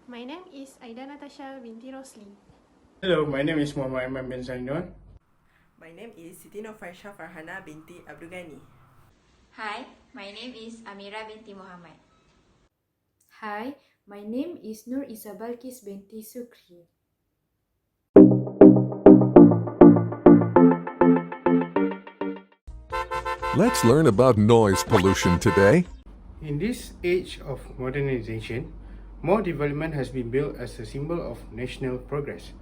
My name is Aida Natasha binti Rosli. Hello, my name is Muhammad Aiman bin Zainul. My name is Siti Nofaisha Farhana binti Abdul Ghani. Hi, my name is Amira binti Muhammad. Hi, my name is Nur Isabalkis binti Sukri. Let's learn about noise pollution today. In this age of modernization, more development has been built as a symbol of national progress.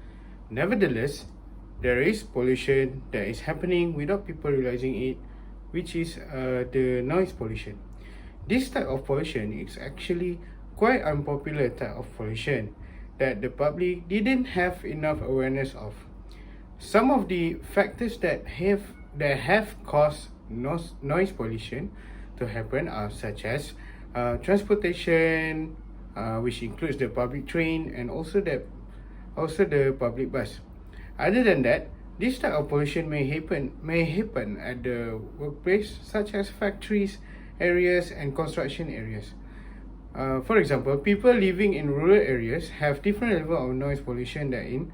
Nevertheless, there is pollution that is happening without people realizing it, which is the noise pollution. This type of pollution is actually quite unpopular type of pollution that the public didn't have enough awareness of. Some of the factors that have caused noise pollution to happen are such as transportation, which includes the public train and also the public bus. Other than that, this type of pollution may happen at the workplace, such as factories, areas, and construction areas. For example, people living in rural areas have different level of noise pollution than in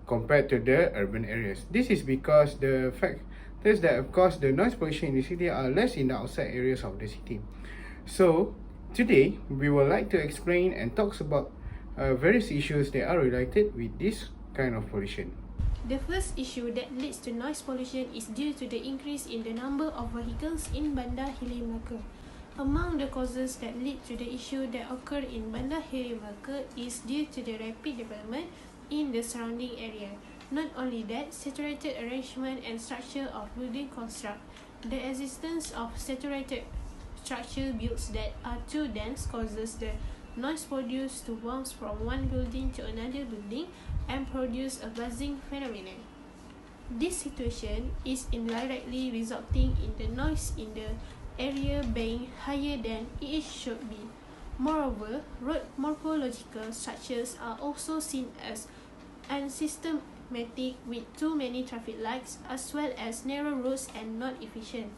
compared to the urban areas. This is because the factors that have caused the noise pollution in the city are less in the outside areas of the city. So today we would like to explain and talk about various issues that are related with this kind of pollution. The first issue that leads to noise pollution is due to the increase in the number of vehicles in Bandar Hilir Melaka. Among the causes that lead to the issue that occur in Bandar Hilir Melaka is due to the rapid development in the surrounding area. Not only that, saturated arrangement and structure of building construct. The existence of saturated structure builds that are too dense causes the noise produced to bounce from one building to another building and produce a buzzing phenomenon. This situation is indirectly resulting in the noise in the area being higher than it should be. Moreover, road morphological structures are also seen as unsystematic with too many traffic lights as well as narrow roads and not efficient.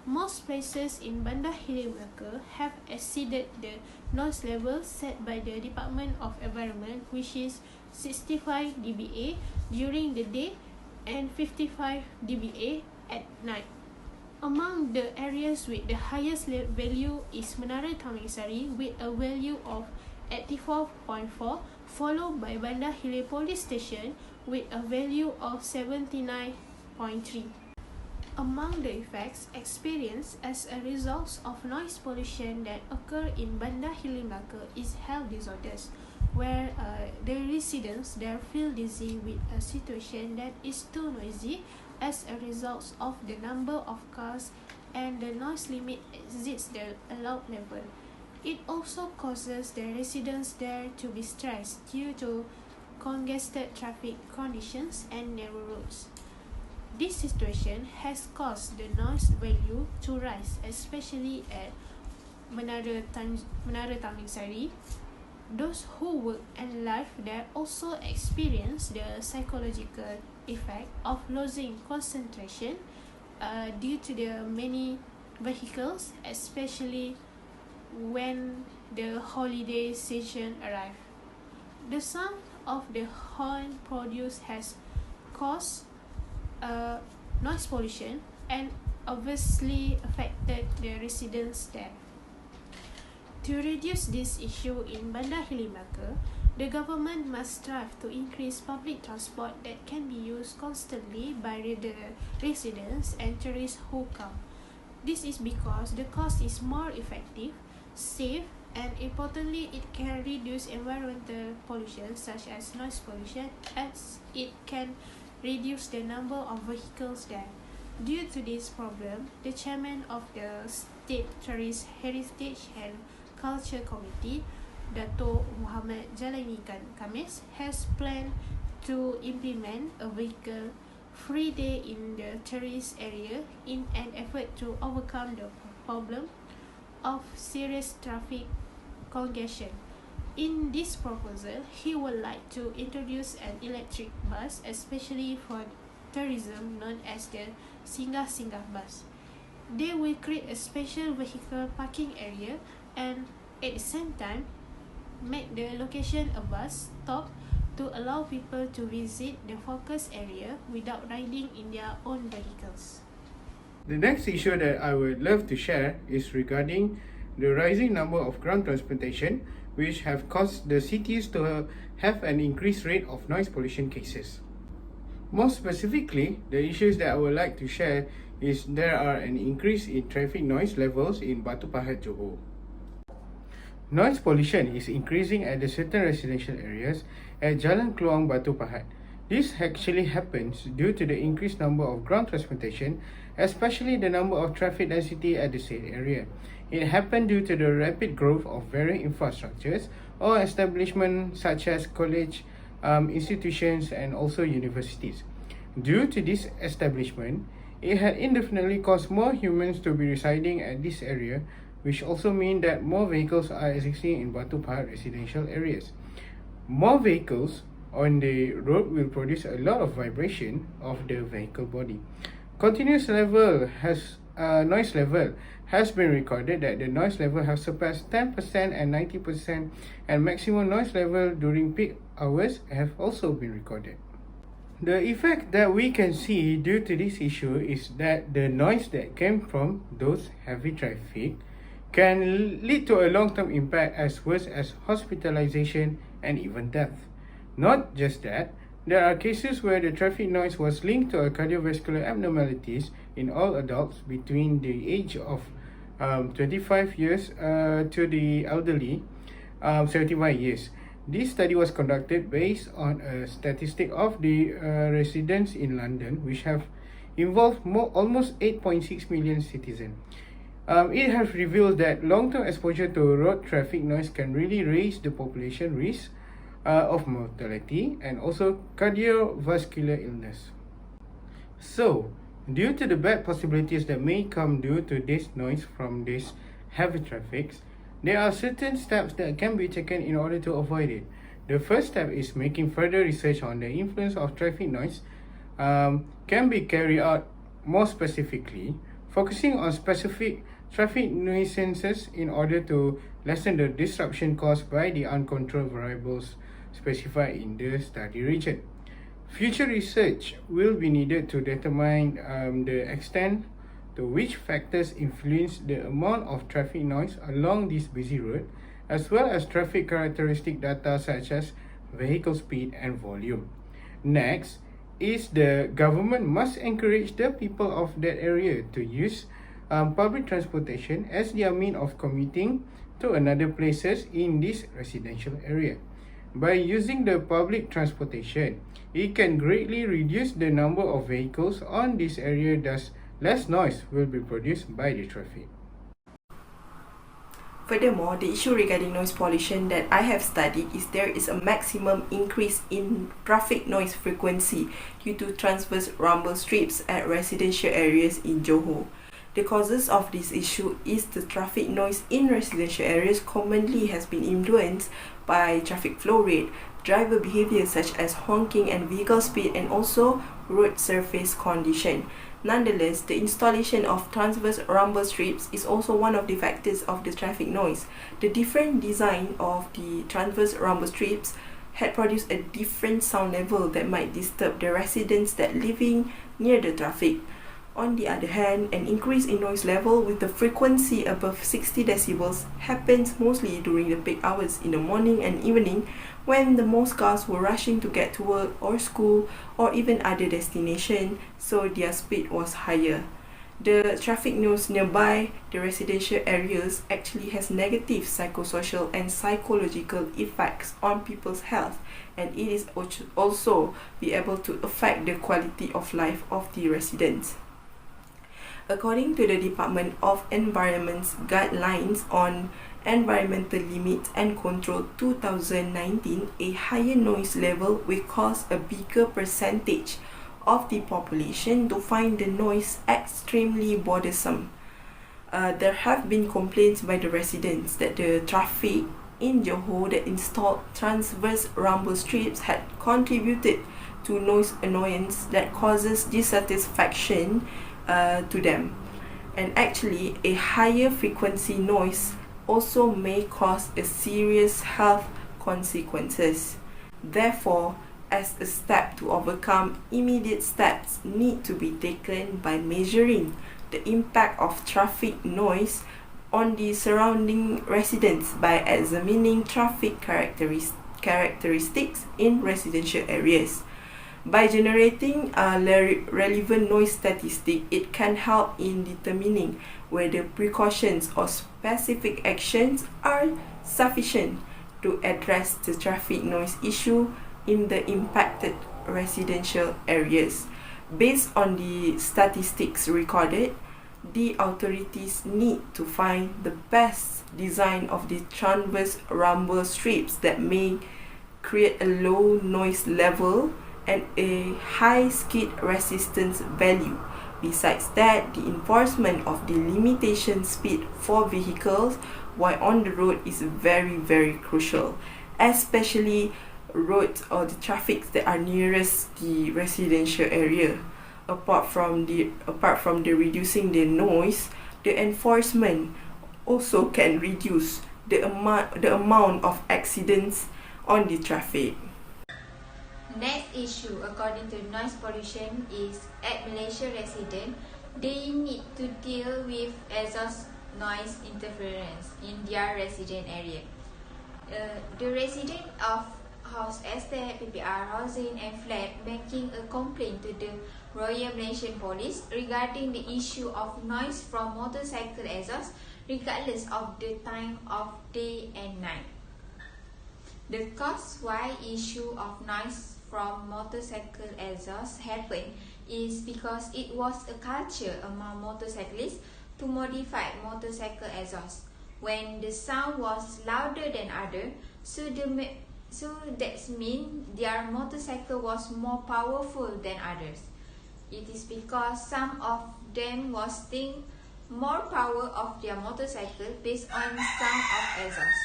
Most places in Bandar Hilir Melaka have exceeded the noise level set by the Department of Environment, which is 65 dBA during the day and 55 dBA at night. Among the areas with the highest value is Menara Taman Sari with a value of 84.4, followed by Bandar Hilir Police Station with a value of 79.3. Among the effects experienced as a result of noise pollution that occur in Bandar Hilir Melaka is health disorders, where the residents there feel dizzy with a situation that is too noisy as a result of the number of cars and the noise limit exceeds the allowed level. It also causes the residents there to be stressed due to congested traffic conditions and narrow roads. This situation has caused the noise value to rise, especially at Menara Taman Sari. Those who work and live there also experience the psychological effect of losing concentration due to the many vehicles, especially when the holiday season arrives. The sound of the horn produced has caused noise pollution and obviously affected the residents there. To reduce this issue in Bandar Hilir Melaka, the government must strive to increase public transport that can be used constantly by the residents and tourists who come. This is because the cost is more effective, safe, and importantly, it can reduce environmental pollution such as noise pollution, as it can reduce the number of vehicles there. Due to this problem, the chairman of the State Tourist Heritage and Culture Committee, Dato Muhammad Jalani Kamis, has planned to implement a vehicle-free day in the tourist area in an effort to overcome the problem of serious traffic congestion. In this proposal, he would like to introduce an electric bus, especially for tourism, known as the Singgah bus. They will create a special vehicle parking area and at the same time made the location a bus stop to allow people to visit the focus area without riding in their own vehicles. The next issue that I would love to share is regarding the rising number of ground transportation, which have caused the cities to have an increased rate of noise pollution cases. More specifically, the issues that I would like to share is there are an increase in traffic noise levels in Batu Pahat, Johor. Noise pollution is increasing at the certain residential areas at Jalan Keluang Batu Pahat. This actually happens due to the increased number of ground transportation, especially the number of traffic density at the said area. It happened due to the rapid growth of various infrastructures or establishments such as college, institutions and also universities. Due to this establishment, it had indefinitely caused more humans to be residing at this area, which also means that more vehicles are existing in Batu Pahat residential areas. More vehicles on the road will produce a lot of vibration of the vehicle body. Continuous noise level has been recorded that the noise level has surpassed 10% and 90%, and maximum noise level during peak hours have also been recorded. The effect that we can see due to this issue is that the noise that came from those heavy traffic can lead to a long-term impact as worse as hospitalization and even death. Not just that, there are cases where the traffic noise was linked to a cardiovascular abnormalities in all adults between the age of 25 years to the elderly 75 years. This study was conducted based on a statistic of the residents in London, which have involved almost 8.6 million citizens. It has revealed that long-term exposure to road traffic noise can really raise the population risk of mortality and also cardiovascular illness. So, due to the bad possibilities that may come due to this noise from this heavy traffic, there are certain steps that can be taken in order to avoid it. The first step is making further research on the influence of traffic noise can be carried out more specifically, focusing on specific traffic nuisances in order to lessen the disruption caused by the uncontrolled variables specified in the study region. Future research will be needed to determine the extent to which factors influence the amount of traffic noise along this busy road, as well as traffic characteristic data such as vehicle speed and volume. Next is the government must encourage the people of that area to use public transportation as their means of commuting to another places in this residential area. By using the public transportation, it can greatly reduce the number of vehicles on this area, thus less noise will be produced by the traffic. Furthermore, the issue regarding noise pollution that I have studied is there is a maximum increase in traffic noise frequency due to transverse rumble strips at residential areas in Johor. The causes of this issue is the traffic noise in residential areas commonly has been influenced by traffic flow rate, driver behavior such as honking and vehicle speed, and also road surface condition. Nonetheless, the installation of transverse rumble strips is also one of the factors of the traffic noise. The different design of the transverse rumble strips had produced a different sound level that might disturb the residents that living near the traffic. On the other hand, an increase in noise level with the frequency above 60 decibels happens mostly during the peak hours in the morning and evening, when the most cars were rushing to get to work or school or even other destination, so their speed was higher. The traffic noise nearby the residential areas actually has negative psychosocial and psychological effects on people's health, and it is also be able to affect the quality of life of the residents. According to the Department of Environment's Guidelines on Environmental Limits and Control 2019, a higher noise level will cause a bigger percentage of the population to find the noise extremely bothersome. There have been complaints by the residents that the traffic in Johor that installed transverse rumble strips had contributed to noise annoyance that causes dissatisfaction to them. And actually, a higher frequency noise also may cause a serious health consequences. Therefore, as a step to overcome, immediate steps need to be taken by measuring the impact of traffic noise on the surrounding residents by examining traffic characteristics in residential areas. By generating a relevant noise statistic, it can help in determining whether precautions or specific actions are sufficient to address the traffic noise issue in the impacted residential areas. Based on the statistics recorded, the authorities need to find the best design of the transverse rumble strips that may create a low noise level and a high skid resistance value. Besides that, the enforcement of the limitation speed for vehicles while on the road is very crucial, especially roads or the traffic that are nearest the residential area. Apart from the reducing the noise, the enforcement also can reduce the amount of accidents on the traffic. Next issue according to noise pollution is at Malaysia resident, they need to deal with exhaust noise interference in their resident area. The resident of house estate, PPR housing and flat making a complaint to the Royal Malaysian Police regarding the issue of noise from motorcycle exhaust regardless of the time of day and night. The cause why issue of noise from motorcycle exhaust happened is because it was a culture among motorcyclists to modify motorcycle exhaust when the sound was louder than other, so that means their motorcycle was more powerful than others. It is because some of them was think more power of their motorcycle based on sound of exhaust.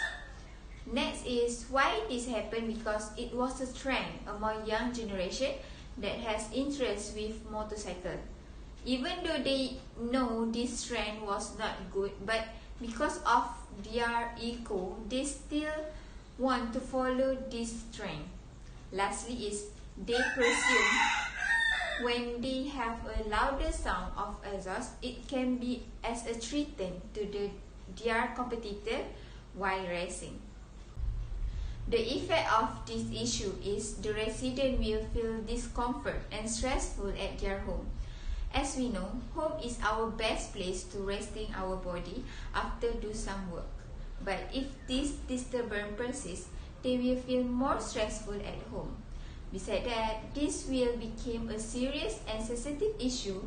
Next is why this happened, because it was a trend among young generation that has interest with motorcycle. Even though they know this trend was not good, but because of their ego, they still want to follow this trend. Lastly is they presume when they have a louder sound of exhaust, it can be as a threat to their competitor while racing. The effect of this issue is the resident will feel discomfort and stressful at their home. As we know, home is our best place to resting our body after do some work. But if this disturbance persists, they will feel more stressful at home. Besides that, this will become a serious and sensitive issue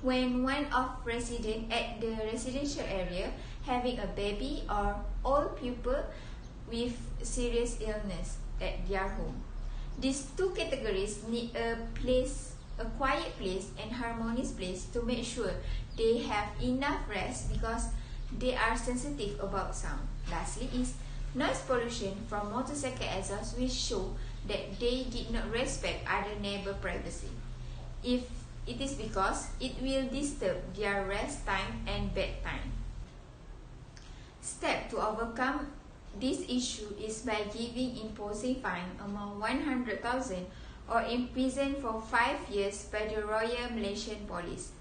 when one of residents at the residential area having a baby or old people with serious illness at their home. These two categories need a quiet place and harmonious place to make sure they have enough rest because they are sensitive about sound. Lastly is noise pollution from motorcycle exhaust will show that they did not respect other neighbor privacy. If it is because it will disturb their rest time and bedtime. Step to overcome this issue is by imposing fine among 100,000 or imprisoned for 5 years by the Royal Malaysian Police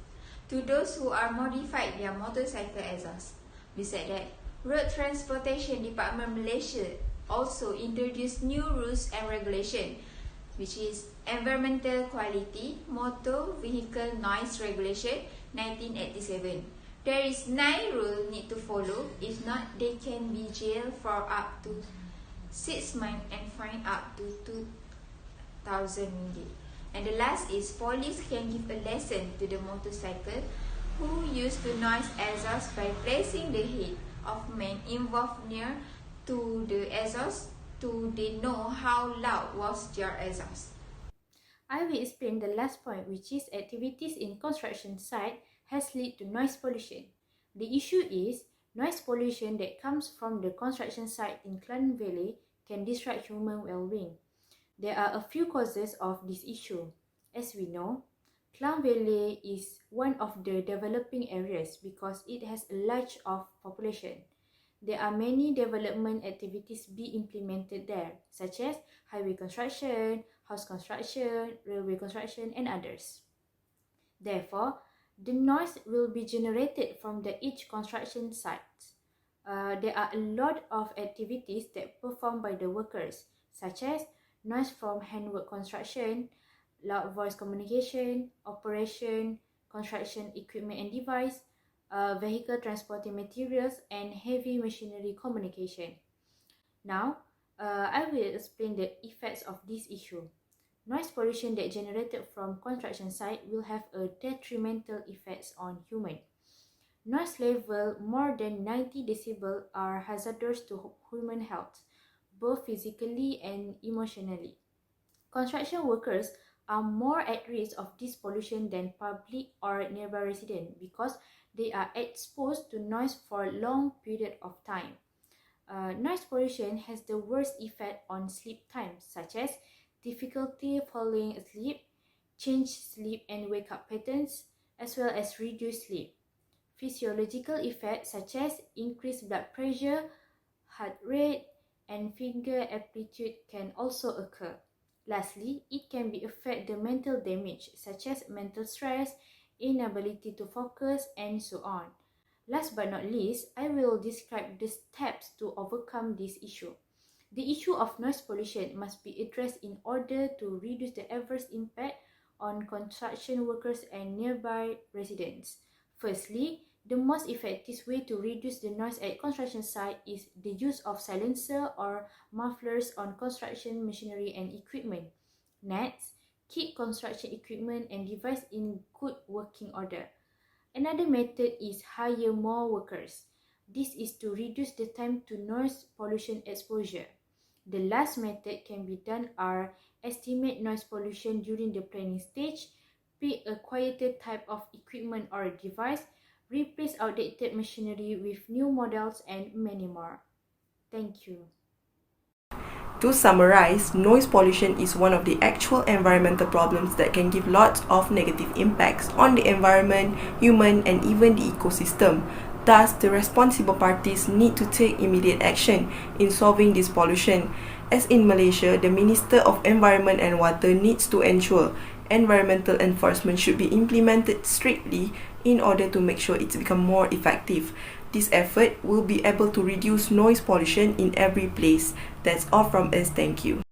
to those who are modified their motorcycle exhaust. Besides that, Road Transportation Department Malaysia also introduced new rules and regulation, which is Environmental Quality Motor Vehicle Noise Regulation 1987. There is 9 rules need to follow. If not, they can be jailed for up to 6 months and fined up to 2,000 ringgit. And the last is police can give a lesson to the motorcycle who used the noise exhaust by placing the head of man involved near to the exhaust to they know how loud was their exhaust. I will explain the last point, which is activities in construction site has led to noise pollution. The issue is noise pollution that comes from the construction site in Klang Valley can disrupt human well-being. There are a few causes of this issue. As we know, Klang Valley is one of the developing areas because it has a large of population. there are many development activities being implemented there, such as highway construction, house construction, railway construction, and others. Therefore, the noise will be generated from each construction site. There are a lot of activities that performed by the workers, such as noise from handwork construction, loud voice communication, operation, construction equipment and device, vehicle transporting materials, and heavy machinery communication. Now, I will explain the effects of this issue. Noise pollution that generated from construction site will have a detrimental effects on human. Noise level more than 90 decibel are hazardous to human health, both physically and emotionally. Construction workers are more at risk of this pollution than public or nearby residents because they are exposed to noise for a long period of time. Noise pollution has the worst effect on sleep times, such as difficulty falling asleep, changed sleep and wake up patterns, as well as reduced sleep. Physiological effects such as increased blood pressure, heart rate, and finger amplitude can also occur. Lastly, it can be affect the mental damage such as mental stress, inability to focus, and so on. Last but not least, I will describe the steps to overcome this issue. The issue of noise pollution must be addressed in order to reduce the adverse impact on construction workers and nearby residents. Firstly, the most effective way to reduce the noise at construction site is the use of silencer or mufflers on construction machinery and equipment. Next, keep construction equipment and device in good working order. Another method is hire more workers. This is to reduce the time to noise pollution exposure. The last method can be done are estimate noise pollution during the planning stage, pick a quieter type of equipment or device, replace outdated machinery with new models, and many more. Thank you. To summarize, noise pollution is one of the actual environmental problems that can give lots of negative impacts on the environment, human, and even the ecosystem. Thus, the responsible parties need to take immediate action in solving this pollution. As in Malaysia, the Minister of Environment and Water needs to ensure environmental enforcement should be implemented strictly in order to make sure it's become more effective. This effort will be able to reduce noise pollution in every place. That's all from us. Thank you.